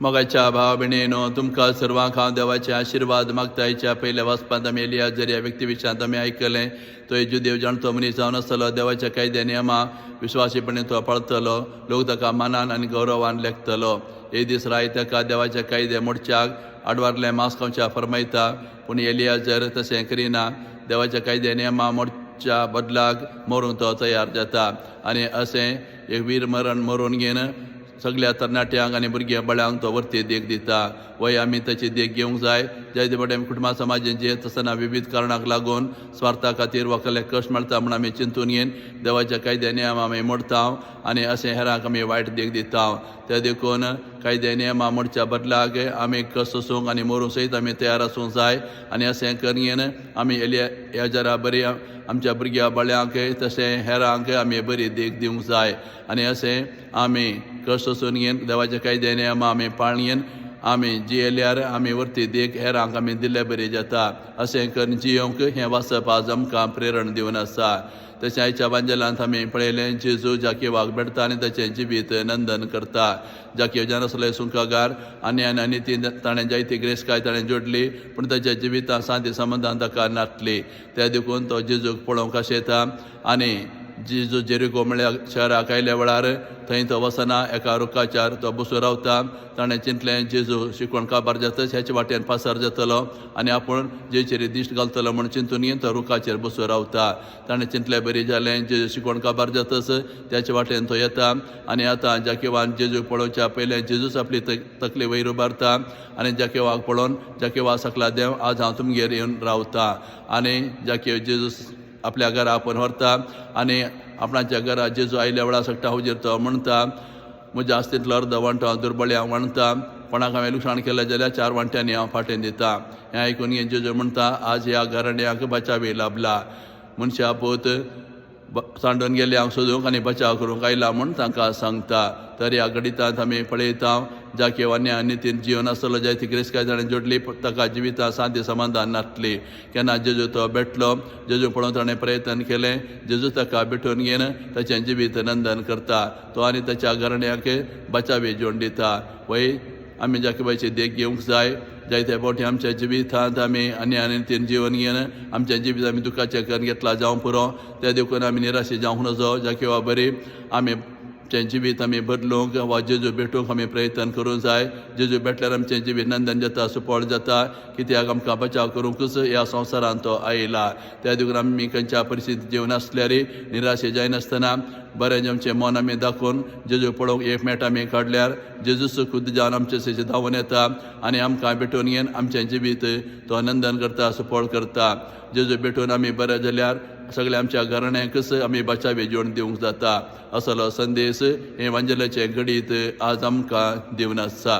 मोगाच्या भाव भयणीनो तुमकां सर्वांक हांव देवाचे आशिर्वाद मागतायच्या पयल्या वचपांत आमी एलिया जर ह्या व्यक्ती विशयांत आमी आयकलें तो हेजू देव जाणतो मनीस जावन आसतलो देवाच्या कायद्या नियमां विश्वासीपणे तो पळतलो लोक ताका मानान आनी गौरवान लेखतलो हे दीस राय ताका देवाचे कायदे मोडच्याक आडवारले मांस खावच्या फरमायता पूण एलिया जर तशें करिना देवाच्या कायद्या नियमां मोडच्या बदलाक मरूंक तो तयार जाता आनी अशें एक वीर मरण मरून घेवन सगळ्या तरणाट्यांक आनी भुरग्यां बळ्यांक तो वर्ती देख दिता वय आमी ताची देख घेवंक जाय जायते फावटी कुटुंबा समाजान जियेत आसतना विविध कारणाक लागून स्वार्था खातीर वखले कश्ट मेळटा म्हूण आमी चिंतून घेवन देवाच्या कायद्या नियम आमी मोडता आनी अशें हेरांक आमी वायट देख दिता ते देखून कायद्या नियमां मोडच्या बदलाक आमी कश्ट सोसूंक आनी मरूंक सयत आमी तयार आसूंक जाय आनी अशें करून आमी ह्या जरा बरी आमच्या भुरग्यां बळ्यांक तशें हेरांक आमी बरी देख दिवंक जाय आनी अशें आमी कश्ट सोसून घेवन देवाच्या कायद्या नियमां आमी पाळयेन आमी जियेल्यार आमी वर्ती देख हेरांक आमी दिल्ले बरी जाता अशें करून जियोंक हें वाचप आज आमकां प्रेरण दिवन आसा तशें आयच्या बांजलांत आमी पळयलें जेजू जाकेवाक भेटता आनी ताचें जिवीत नंदन करता जाकेवाच्यान आसले सुंकागार आनी ती ताणें जायती ग्रेसकाय ताणें जोडली पूण ताच्या जिवितांत शांती संबंदान ताका नाटली त्या देखून तो जेजूक पळोवंक आशेता आनी जेजू जेरिको म्हळ्यार शहराक आयल्या वेळार थंय तो वसना एका रुखाचेर तो बसून रावता ताणें चिंतलें जेजू शिकवण काबार जातच ह्याचे वाटेन पासर जातलो आनी आपूण जेचेर दिश्ट घालतलो म्हूण चिंतून घेवन तो रुखाचेर बसून रावता ताणें चिंतलें बरी जालें जेजू शिकवण काबार जातच त्याचे वाटेन तो येता आनी आतां जाकेवान जेजूक पळोवच्या पयलें जेजूच आपली तकली वयर उबारता आनी जाकेवाक पळोवन जाकेवा सकला देव आज हांव तुमगेर येवन रावता आनी जाके जेजू आपल्या घरा आपूण व्हरता आनी आपणाच्या घरा जेजू आयल्या वेळार सकता हुजेर तो म्हणटा म्हज्या आस्तींतलो अर्द वांटो हांव दुर्बळ्यांक वांटता कोणाक हांवें लुकसाण केलें जाल्यार 4 वांट्यांनी हांव फाटें दिता हें आयकून जेजू म्हणटा आज ह्या घराण्याक बचावी लाभला मनशा पोत सांडून गेले हांव सोदूंक आनी बचाव करूंक आयला म्हूण तांकां सांगता तर ह्या घडितांत आमी पळयता जाकेवानी आनी तीन जिवन आसतलो जायती ग्रेसकाय ताणें जोडली ताका जिवितां शांती समाधान नाटली केन्ना जेजू तो भेटलो जेजू पळोवन ताणें प्रयत्न केलें जेजू ताका भेटून घेवन ताचें जिवीत नंदन करता तो आनी ताच्या घराण्याक बचावी जोड दिता वय आमी जाकेबाची देख घेवंक जाय जायते फावटी आमच्या जिवितांत आमी आनी तीन जिवन घेवन आमचें जिवीत आमी दुखाचें करून घेतला जावं पुरो त्या देखून आमी निराशे जावंक नजो जाकेवा बरी आमी आमचें जिवीत आमी बदलूंक वा जेजू भेटूंक आमी प्रयत्न करूंक जाय जेजू भेटल्यार आमचें जिवीत नंदन जाता सुपळ जाता कित्याक आमकां बचाव करूंकच ह्या संवसारांत तो आयला त्या देखून आमी खंयच्या परिस्थितींत जिवन आसल्यार निराशे जायनासतना बरें आमचें मन आमी दाखोवन जेजू पळोवंक एक मेट आमी काडल्यार जेजूच खुद जावन आमचे सेचे धांवून येता आनी आमकां भेटून घेवन आमचें जिवीत तो नंदन करता सुपळ करता जेजू भेटून आमी बरें जाल्यार सगळ्या आमच्या घराण्यांकच आमी बचावी जोड दिवंक जाता असलो संदेश हे वांजलाचे घडीत आज आमकां दिवन आसा.